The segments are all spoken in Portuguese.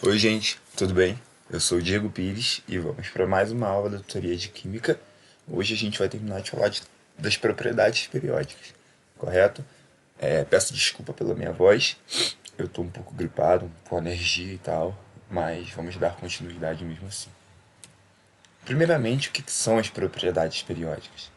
Oi gente, tudo bem? Eu sou o Diego Pires e vamos para mais uma aula da tutoria de Química. Hoje a gente vai terminar de falar das propriedades periódicas, correto? Peço desculpa pela minha voz, eu estou um pouco gripado, com alergia e tal, mas vamos dar continuidade mesmo assim. Primeiramente, o que são as propriedades periódicas?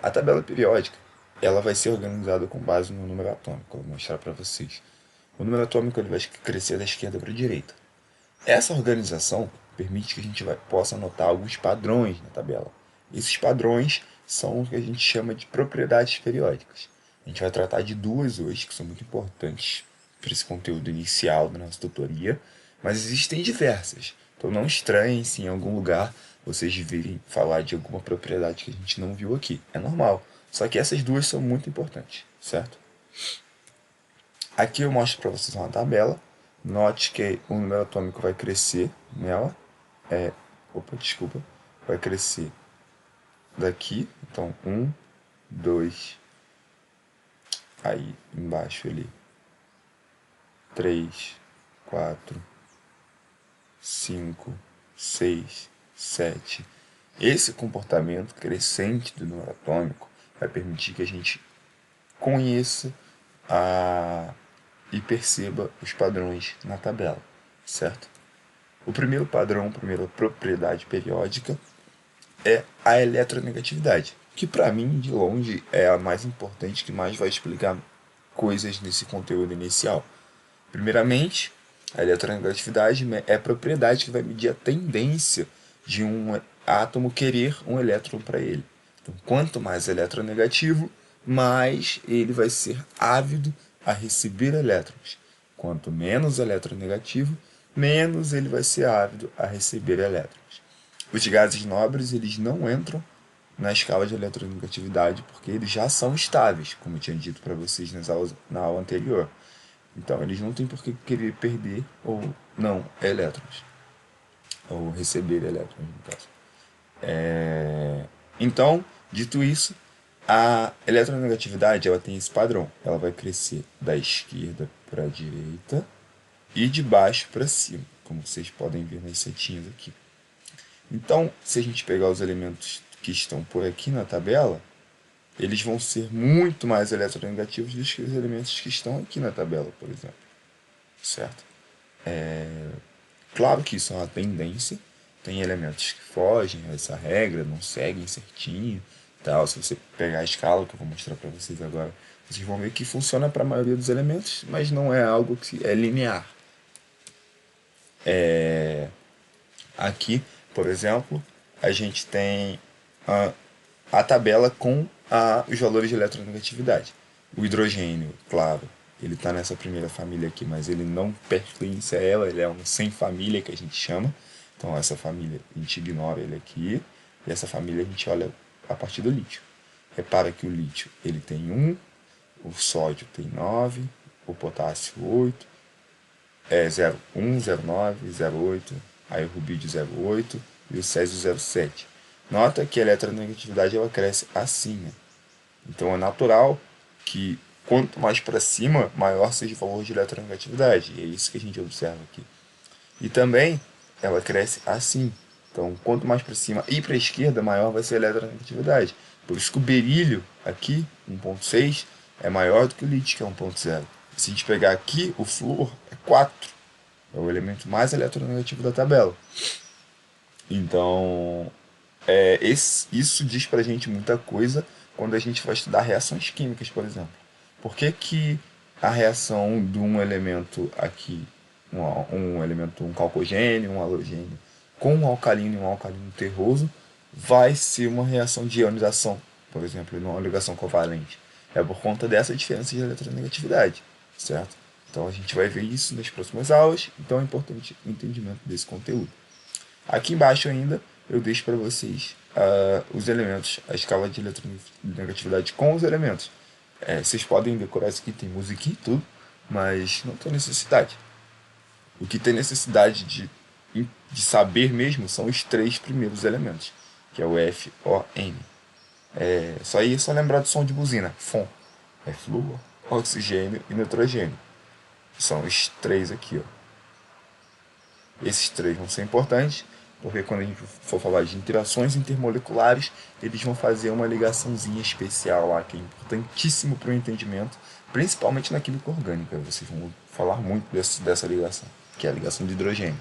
A tabela periódica ela vai ser organizada com base no número atômico, eu vou mostrar para vocês. O número atômico ele vai crescer da esquerda para a direita. Essa organização permite que a gente possa anotar alguns padrões na tabela. Esses padrões são o que a gente chama de propriedades periódicas. A gente vai tratar de duas hoje, que são muito importantes para esse conteúdo inicial da nossa tutoria, mas existem diversas. Então não estranhem se em algum lugar vocês virem falar de alguma propriedade que a gente não viu aqui. É normal. Só que essas duas são muito importantes, certo? Aqui eu mostro para vocês uma tabela. Note que o número atômico vai crescer nela. Desculpa. Vai crescer daqui. Então, 1, 2. Aí embaixo ali. 3, 4, 5, 6, 7. Esse comportamento crescente do número atômico vai permitir que a gente conheça e perceba os padrões na tabela, certo? O primeiro padrão, a primeira propriedade periódica é a eletronegatividade, que para mim, de longe, é a mais importante, que mais vai explicar coisas nesse conteúdo inicial. Primeiramente, a eletronegatividade é a propriedade que vai medir a tendência de um átomo querer um elétron para ele. Então, quanto mais eletronegativo, mais ele vai ser ávido a receber elétrons. Quanto menos eletronegativo, menos ele vai ser ávido a receber elétrons. Os gases nobres eles não entram na escala de eletronegatividade porque eles já são estáveis, como eu tinha dito para vocês na aula anterior. Então eles não têm por que querer perder ou não elétrons, ou receber elétrons no caso. Então, dito isso, a eletronegatividade ela tem esse padrão. Ela vai crescer da esquerda para a direita e de baixo para cima, como vocês podem ver nas setinhas aqui. Então, se a gente pegar os elementos que estão por aqui na tabela, eles vão ser muito mais eletronegativos do que os elementos que estão aqui na tabela, por exemplo. Certo? Claro que isso é uma tendência. Tem elementos que fogem a essa regra, não seguem certinho. Tal. Se você pegar a escala, que eu vou mostrar para vocês agora, vocês vão ver que funciona para a maioria dos elementos, mas não é algo que é linear. Aqui, por exemplo, a gente tem a tabela com os valores de eletronegatividade. O hidrogênio, claro, ele está nessa primeira família aqui, mas ele não pertence a ela, ele é um sem família que a gente chama. Então essa família a gente ignora ele aqui, e essa família a gente olha a partir do lítio. Repara que o lítio ele tem 1, o sódio tem 9, o potássio 8, 0,1, 0,9, 0,8, aí o rubídio 0,8 e o césio 0,7. Nota que a eletronegatividade ela cresce acima. Então é natural que quanto mais para cima, maior seja o valor de eletronegatividade. E é isso que a gente observa aqui. E também ela cresce assim. Então quanto mais para cima e para a esquerda, maior vai ser a eletronegatividade. Por isso que o berílio aqui, 1,6, é maior do que o lítio, que é 1,0. Se a gente pegar aqui, o flúor é 4. É o elemento mais eletronegativo da tabela. Então, isso diz pra gente muita coisa quando a gente vai estudar reações químicas, por exemplo. Por que, que a reação de um elemento aqui, um calcogênio, um halogênio, com um alcalino e um alcalino terroso, vai ser uma reação de ionização, por exemplo, numa ligação covalente? É por conta dessa diferença de eletronegatividade, certo? Então a gente vai ver isso nas próximas aulas, então é importante o entendimento desse conteúdo. Aqui embaixo ainda eu deixo para vocês os elementos, a escala de eletronegatividade com os elementos. Vocês podem decorar isso aqui, tem musiquinha e tudo, mas não tem necessidade. O que tem necessidade de saber mesmo são os 3 primeiros elementos, que é o F, O, N. Só lembrar do som de buzina, FON. É flúor, oxigênio e nitrogênio. São os 3 aqui, ó. Esses três vão ser importantes, porque quando a gente for falar de interações intermoleculares, eles vão fazer uma ligaçãozinha especial lá, que é importantíssimo para o entendimento, principalmente na química orgânica. Vocês vão falar muito dessa ligação, que é a ligação de hidrogênio.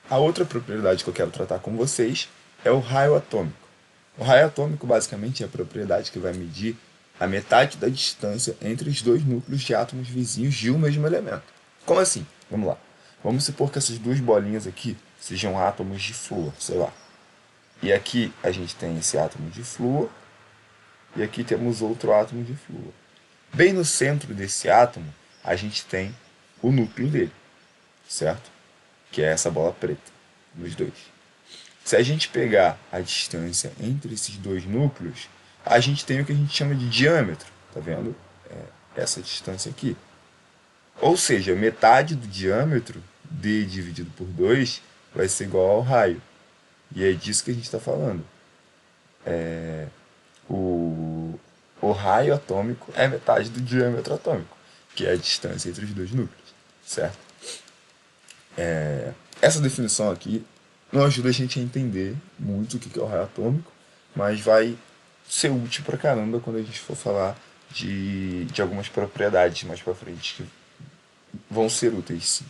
A outra propriedade que eu quero tratar com vocês é o raio atômico. O raio atômico basicamente é a propriedade que vai medir a metade da distância entre os dois núcleos de átomos vizinhos de um mesmo elemento. Como assim? Vamos lá. Vamos supor que essas duas bolinhas aqui sejam átomos de flúor, sei lá. E aqui a gente tem esse átomo de flúor e aqui temos outro átomo de flúor. Bem no centro desse átomo, a gente tem o núcleo dele, certo? Que é essa bola preta, nos dois. Se a gente pegar a distância entre esses dois núcleos, a gente tem o que a gente chama de diâmetro, tá vendo? Essa distância aqui. Ou seja, metade do diâmetro, d dividido por 2, vai ser igual ao raio. E é disso que a gente está falando. O raio atômico é metade do diâmetro atômico, que é a distância entre os dois núcleos, certo? Essa definição aqui não ajuda a gente a entender muito o que é o raio atômico, mas vai ser útil pra caramba quando a gente for falar de algumas propriedades mais pra frente que vão ser úteis, sim.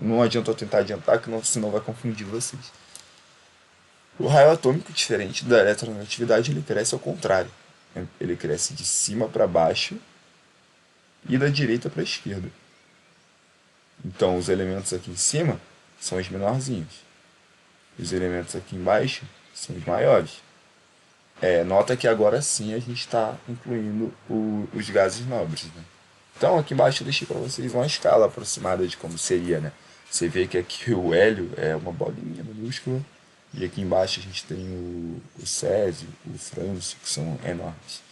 Não adianta eu tentar adiantar, que senão vai confundir vocês. O raio atômico, diferente da eletronegatividade, ele cresce ao contrário. Ele cresce de cima para baixo e da direita para a esquerda. Então, os elementos aqui em cima são os menorzinhos. Os elementos aqui embaixo são os maiores. Nota que agora sim a gente está incluindo os gases nobres, né? Então, aqui embaixo eu deixei para vocês uma escala aproximada de como seria, né? Você vê que aqui o hélio é uma bolinha minúscula, e aqui embaixo a gente tem o césio, o frâncio, que são enormes.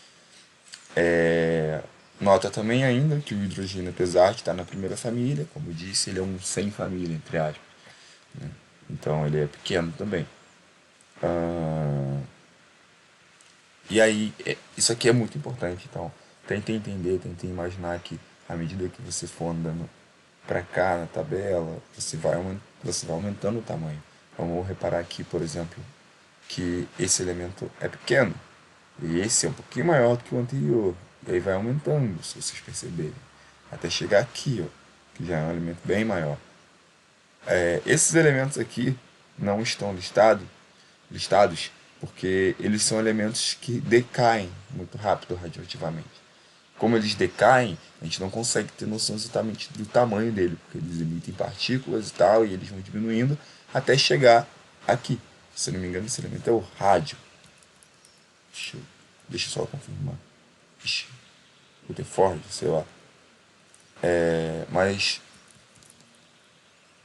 Nota também ainda que o hidrogênio, apesar de estar na primeira família, como eu disse, ele é um sem família, entre aspas, né? Então ele é pequeno também. E aí, isso aqui é muito importante, então tentem entender, tentem imaginar que à medida que você for andando para cá na tabela, você vai aumentando o tamanho. Vamos reparar aqui, por exemplo, que esse elemento é pequeno, e esse é um pouquinho maior do que o anterior, e aí vai aumentando, se vocês perceberem, até chegar aqui, ó, que já é um elemento bem maior. Esses elementos aqui não estão listados porque eles são elementos que decaem muito rápido radioativamente. Como eles decaem, a gente não consegue ter noção exatamente do tamanho dele, porque eles emitem partículas e tal, e eles vão diminuindo até chegar aqui. Se não me engano, esse elemento é o rádio. Deixa eu só confirmar. Rutherford, sei lá. Mas,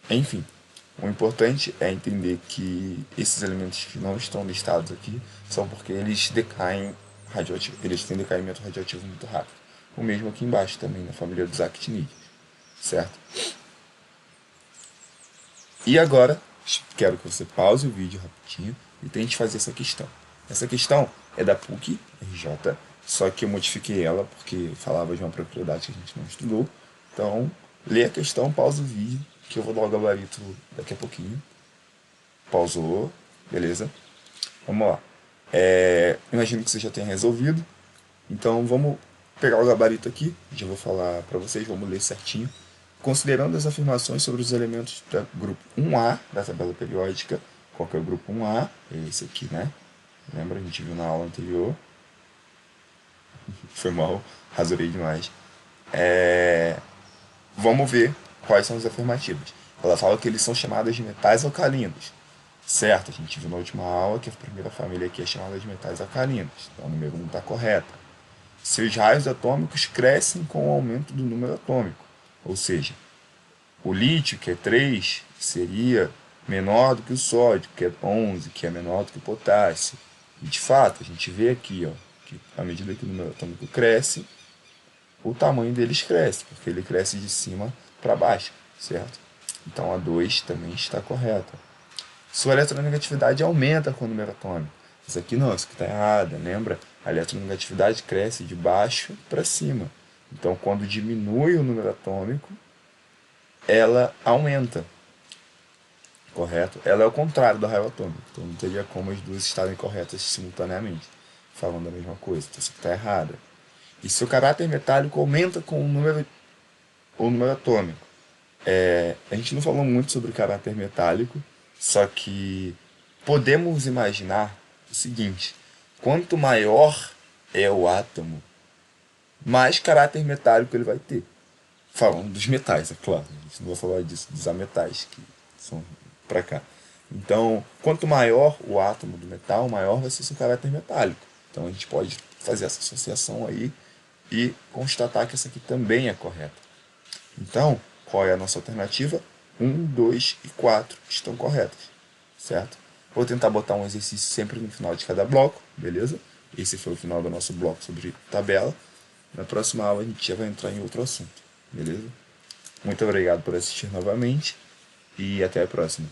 enfim, o importante é entender que esses elementos que não estão listados aqui são porque eles decaem radioativo, eles têm decaimento radioativo muito rápido. O mesmo aqui embaixo também, na família dos actinídeos, certo? E agora, quero que você pause o vídeo rapidinho e tente fazer essa questão. Essa questão é da PUC RJ, só que eu modifiquei ela porque falava de uma propriedade que a gente não estudou. Então, lê a questão, pausa o vídeo, que eu vou dar o gabarito daqui a pouquinho. Pausou, beleza? Vamos lá. Imagino que você já tenha resolvido. Então, vamos pegar o gabarito aqui. Já vou falar para vocês, vamos ler certinho. Considerando as afirmações sobre os elementos do grupo 1A da tabela periódica. Qual que é o grupo 1A? É esse aqui, né? Lembra? A gente viu na aula anterior. Foi mal, rasurei demais. Vamos ver quais são as afirmativas. Ela fala que eles são chamados de metais alcalinos. Certo, a gente viu na última aula que a primeira família aqui é chamada de metais alcalinos. Então, o número 1 está correto. Seus raios atômicos crescem com o aumento do número atômico. Ou seja, o lítio, que é 3, seria menor do que o sódio, que é 11, que é menor do que o potássio. E, de fato, a gente vê aqui, ó, que à medida que o número atômico cresce, o tamanho deles cresce, porque ele cresce de cima para baixo, certo? Então a 2 também está correta. Sua eletronegatividade aumenta com o número atômico. Isso aqui não, isso aqui está errado, lembra? A eletronegatividade cresce de baixo para cima. Então quando diminui o número atômico, ela aumenta, correto? Ela é o contrário do raio atômico, então não teria como as duas estarem corretas simultaneamente, falando a mesma coisa, então você está errada. E seu caráter metálico aumenta com o número atômico. A gente não falou muito sobre o caráter metálico, só que podemos imaginar o seguinte: quanto maior é o átomo, mais caráter metálico ele vai ter. Falando dos metais, é claro. A gente não vai falar disso, dos ametais, que são para cá. Então, quanto maior o átomo do metal, maior vai ser seu caráter metálico. Então, a gente pode fazer essa associação aí e constatar que essa aqui também é correta. Então, qual é a nossa alternativa? 1, 2 e 4 estão corretas, certo? Vou tentar botar um exercício sempre no final de cada bloco, beleza? Esse foi o final do nosso bloco sobre tabela. Na próxima aula a gente já vai entrar em outro assunto, beleza? Muito obrigado por assistir novamente e até a próxima.